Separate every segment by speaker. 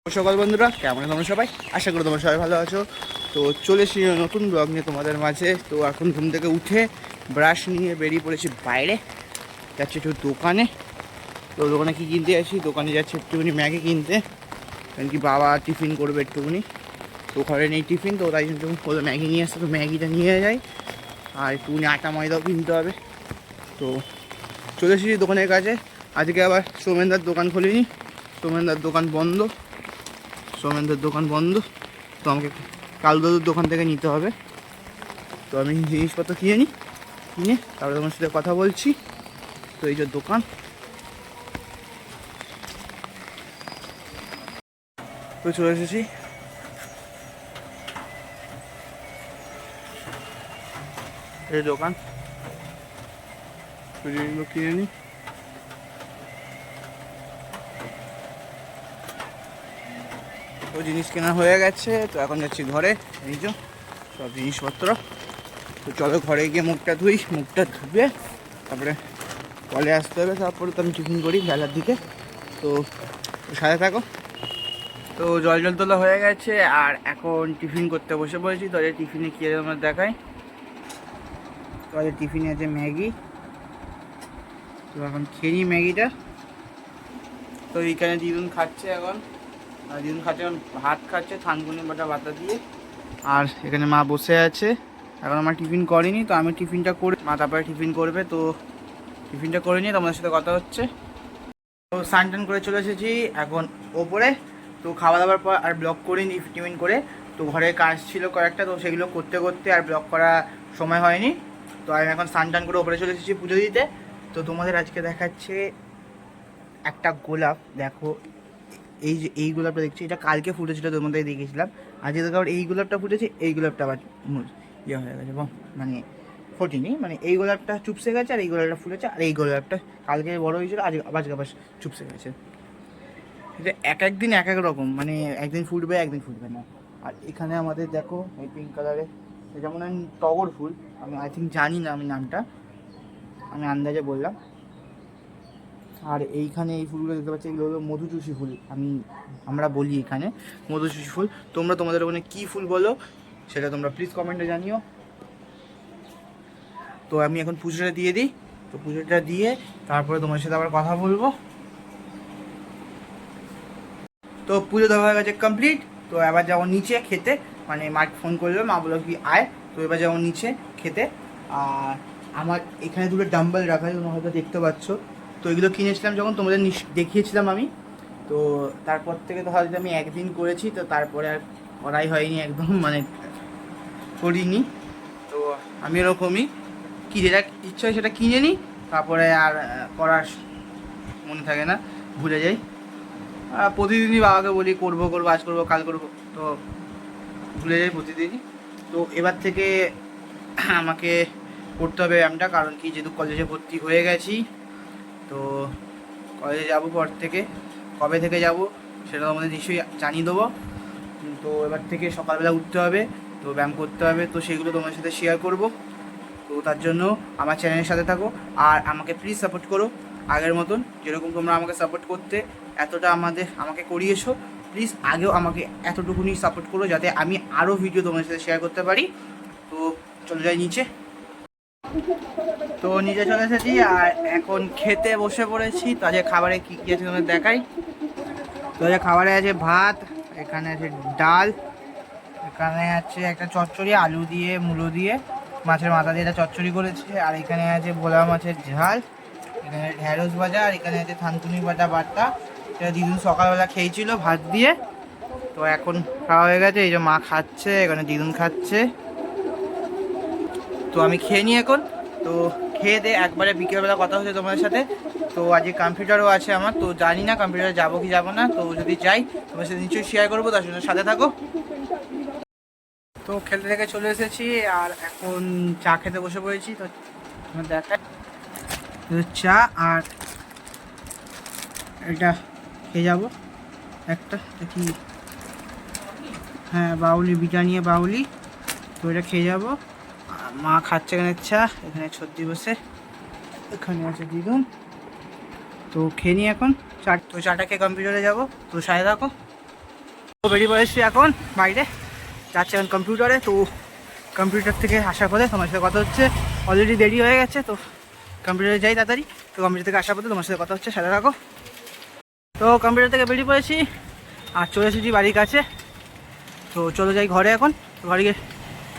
Speaker 1: সকাল বন্ধুরা, কেমন তোমরা সবাই? আশা করি তোমরা সবাই ভালো আছো। তো চলে এসেছি নতুন ব্লগ নিয়ে তোমাদের মাঝে। তো এখন ঘুম থেকে উঠে ব্রাশ নিয়ে বেরিয়ে পড়েছি বাইরে, যাচ্ছি একটু দোকানে। তো দোকানে কী কিনতে যাচ্ছি? দোকানে যাচ্ছি একটুখানি ম্যাগি কিনতে, কারণ কি বাবা টিফিন করবে একটুখানি। তো ঘরে নেই টিফিন, তো তাই জন্য বললো ম্যাগি নিয়ে আসতে, তো ম্যাগিটা নিয়ে যাই। আর একটুখানি আটা ময়দাও কিনতে হবে। তো চলে এসেছি দোকানের কাছে। আজকে আবার সোমেনদার দোকান খোলেনি, সোমেনদার দোকান বন্ধ। সোমেনদের দোকান বন্ধ, তো আমাকে কালু দাদুর দোকান থেকে নিতে হবে। তো আমি জিনিসপত্র কিনে তারপরে তোমার সাথে কথা বলছি। তো এই যে দোকান, তো চলে এসেছি। এই দোকান, জিনিসগুলো কিনে নিই। তো জিনিস কেনা হয়ে গেছে, তো এখন যাচ্ছি ঘরে। এই যে সব জিনিসপত্র। তো চলো ঘরে গিয়ে মুখটা ধুই, মুখটা ধুয়ে তারপরে কলে আসতে হবে। তারপরে তো আমি টিফিন করি বেলার দিকে। তো সাথে থাকো। তো জল তোলা হয়ে গেছে, আর এখন টিফিন করতে বসে পড়েছি। তো টিফিনে কী আছে আমার দেখায়। তো টিফিনে আছে ম্যাগি। তো এখন খেয়ে নিই ম্যাগিটা। তো এইখানে দিদুন খাচ্ছে এখন, দিদুন খাচ্ছে এখন ভাত খাচ্ছে থানকুনি বাটা দিয়ে। আর এখানে মা বসে আছে, এখন আমার টিফিন করেনি। তো আমি টিফিনটা করে মা তারপরে টিফিন করবে। তো টিফিনটা করে নিয়ে তোমাদের সাথে কথা হচ্ছে। তো স্নান টান করে চলে এসেছি এখন ওপরে। তো খাওয়া দাওয়ার পর আর ব্লগ করিনি টিফিন করে। তো ঘরে কাজ ছিল কয়েকটা, তো সেগুলো করতে করতে আর ব্লগ করা সময় হয়নি। তো আমি এখন স্নান টান করে ওপরে চলে এসেছি পুজো দিতে। তো তোমাদের আজকে দেখাচ্ছে একটা গোলাপ। দেখো এই যে এই গোলাপটা দেখছি, এটা কালকে ফুটেছিল, তোমাদের দেখেছিলাম। আজকে দেখো আবার এই গোলাপটা ফুটেছে, এই গোলাপটা আবার ইয়ে হয়ে গেছে, মানে ফোটেনি। মানে এই গোলাপটা চুপসে গেছে, আর এই গোলাপটা ফুটেছে, আর এই গোলাপটা কালকে বড় হয়েছিল, আজকে আবার চুপসে গেছে। এটা এক একদিন এক এক রকম, মানে একদিন ফুটবে একদিন ফুটবে না। আর এখানে আমাদের দেখো এই পিঙ্ক কালারে, যেমন টগর ফুল, আমি আই থিঙ্ক জানি না আমি নামটা, আমি আন্দাজে বললাম। আর এইখানে এই ফুলগুলো দেখতে পাচ্ছি, এগুলো হলো মধুচুষি ফুল, আমরা বলি এখানে মধুচুষি ফুল। তোমরা তোমাদের ওখানে কী ফুল বলো সেটা তোমরা প্লিজ কমেন্টে জানিও। তো আমি এখন পুজোটা দিয়ে দিই। তো পুজোটা দিয়ে তারপরে তোমার সাথে আবার কথা বলবো। তো পুজো দেওয়া হয়ে গেছে কমপ্লিট। তো এবার যাবো নিচে খেতে, মানে মা ফোন করলো, মা বললো কি আয়। তো এবার যাবো নিচে খেতে। আর আমার এখানে দুটো ডাম্বেল রাখা আছে, তোমরা হয়তো দেখতে পাচ্ছ। তো এগুলো কিনেছিলাম যখন তোমাদের দেখিয়েছিলাম আমি। তো তারপর থেকে তো হয়তো আমি একদিন করেছি, তো তারপরে আর করাই হয়নি একদম, মানে করিনি। তো আমি এরকমই কি যেটা ইচ্ছা হয় সেটা কিনে নিই, তারপরে আর করার মনে থাকে না, ভুলে যাই। প্রতিদিনই বাবাকে বলি করবো আজ করবো কাল করবো, তো ভুলে যাই প্রতিদিনই। তো এবার থেকে আমাকে করতে হবে ব্যায়ামটা, কারণ কি যেহেতু কলেজে ভর্তি হয়ে গেছি। তো কলেজে যাব পর থেকে, কবে থেকে যাব সেটা আমাদের নিশ্চয়ই জানিয়ে দেবো। তো এবার থেকে সকালবেলা উঠতে হবে, তো ব্যায়াম করতে হবে, তো সেগুলো তোমার সাথে শেয়ার করব। তো তার জন্য আমার চ্যানেলের সাথে থাকো, আর আমাকে প্লিজ সাপোর্ট করো আগের মতন, যেরকম তোমরা আমাকে সাপোর্ট করতে এতটা আমাকে করিয়েছো। প্লিজ আগেও আমাকে এতটুকুনি সাপোর্ট করো, যাতে আমি আরও ভিডিও তোমাদের সাথে শেয়ার করতে পারি। তো চলে যাই নিচে। তো নিচে চলে এসেছি, আর এখন খেতে বসে পড়েছি। তো আজকে খাবারে কী কী আছে তোমাদের দেখাই। তো আজকে খাবারে আছে ভাত, এখানে আছে ডাল, এখানে আছে একটা চচ্চড়ি আলু দিয়ে মূলো দিয়ে মাছের মাথা দিয়ে এটা চচ্চড়ি করেছে, আর এখানে আছে ভোলা মাছের ঝাল, এখানে ঢ্যাঁড়স ভাজা, আর এখানে আছে থানকুনি বাটা। এটা দিদুন সকালবেলা খেয়েছিল ভাত দিয়ে। তো এখন খাওয়া হয়ে গেছে, এই যে মা খাচ্ছে, এখানে দিদুন খাচ্ছে। তো আমি খেয়ে নিই এখন। তো খেয়ে দিয়ে একবারে বিকেলবেলা কথা হচ্ছে তোমাদের সাথে। তো আজকে কম্পিউটারও আছে আমার, তো জানি না কম্পিউটারে যাবো কি যাবো না। তো যদি যাই তোমার সাথে নিশ্চয়ই শেয়ার করবো, তার সাথে থাকো। তো খেলতে থেকে চলে এসেছি, আর এখন চা খেতে বসে পড়েছি। তো তোমার দেখায় চা, আর এটা খেয়ে যাবো একটা কি, হ্যাঁ বাউলি, ব্রিটানিয়া বাউলি। তো এটা খেয়ে যাবো। মা খাচ্ছে এখানে চা, এখানে ছদ্দি বসে, এখানে আছে দিদুন। তো খেয়ে নিই এখন চা। তো চাটা খেয়ে কম্পিউটারে যাবো, তো সাথে থাকো। তো বেরিয়ে পড়েছি এখন বাইরে, যাচ্ছে এখন কম্পিউটারে। তো কম্পিউটার থেকে আসার পরে তোমার সাথে কথা হচ্ছে। অলরেডি দেরি হয়ে গেছে, তো কম্পিউটারে যাই তাড়াতাড়ি। তো কম্পিউটার থেকে আসার পরে তোমার সাথে কথা হচ্ছে, সাথে রাখো। তো কম্পিউটার থেকে বেরিয়ে পড়েছি আর চলে এসেছি বাড়ির কাছে। তো চলে যাই ঘরে এখন। তো ঘরে গিয়ে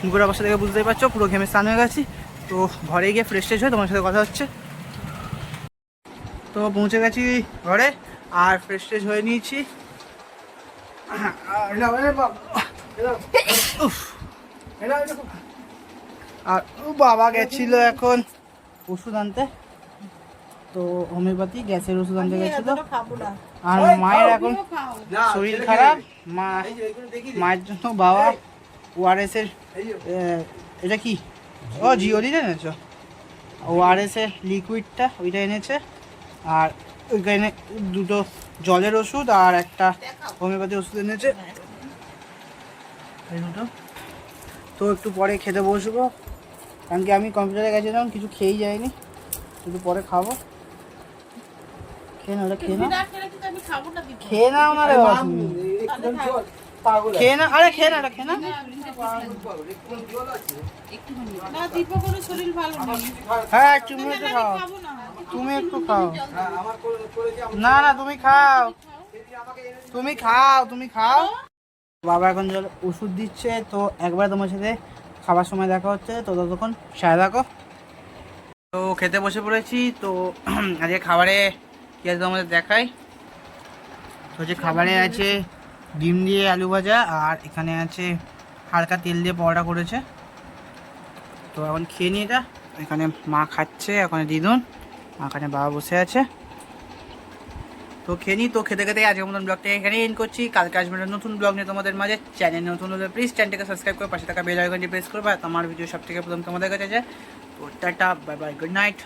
Speaker 1: মুখের অবস্থা থেকে বুঝতেই পারছো, পুরো ঘেমে স্নান হয়ে গেছি। তো ঘরে গিয়ে ফ্রেশ ট্রেশ হয়ে তোমার সাথে কথা হচ্ছে। তো পৌঁছে গেছি ঘরে আর ফ্রেশ ট্রেশ হয়ে নিয়েছি। আর বাবা গেছিল এখন ওষুধ আনতে, তো হোমিওপ্যাথি গ্যাসের ওষুধ আনতে গেছিল। আর মায়ের এখন শরীর খারাপ, মায়ের জন্য বাবা ওআরএস এর, এটা কি ও জিওলিন এনেছ, ওআরএস এর লিকুইডটা ওইটা এনেছে। আর ওইখানে দুটো জলের ওষুধ আর একটা হোমিওপ্যাথি ওষুধ এনেছে এই দুটো। তো একটু পরে খেতে বসবো, কারণ কি আমি কম্পিউটারে গেছিলাম, কিছু খেয়েই যাইনি, একটু পরে খাবো। খেয়ে না, ওটা খেয়ে না, খেয়ে নাও না রে বাবা, খেয়ে না, আরে খেয়ে না, ওটা খেয়ে না। হ্যাঁ তুমি একটু খাও, তুমি একটু খাও। না না তুমি খাও, তুমি খাও, তুমি খাও। বাবা এখন ওষুধ দিচ্ছে, তো একবার তোমার সাথে খাবার সময় দেখা হচ্ছে। তো ততক্ষণ সাথে থাকো। তো খেতে বসে পড়েছি। তো আজকে খাবারে কি আছে তোমাদের দেখাই। তো হচ্ছে খাবারে আছে ডিম দিয়ে আলু ভাজা, আর এখানে আছে হালকা তেল দিয়ে পরোটা করেছে। তো এখন খেয়ে নিই এটা। এখানে মা খাচ্ছে, ওখানে দিদুন, ওখানে বাবা বসে আছে। তো খেয়ে নিই। তো খেতে খেতে আজকের মতন ব্লগটা এখানে এন্ড করছি। কালকে আসবে একটা নতুন ব্লগ নিয়ে তোমাদের মাঝে। চ্যানেল নতুন হলে প্লিজ চ্যানেলটাকে সাবস্ক্রাইব করে পাশে থাকা বেল আইকনটি প্রেস করবে, আর তোমার ভিডিও সব থেকে প্রথম তোমাদের কাছে যায়। তো tata, bye bye, good night.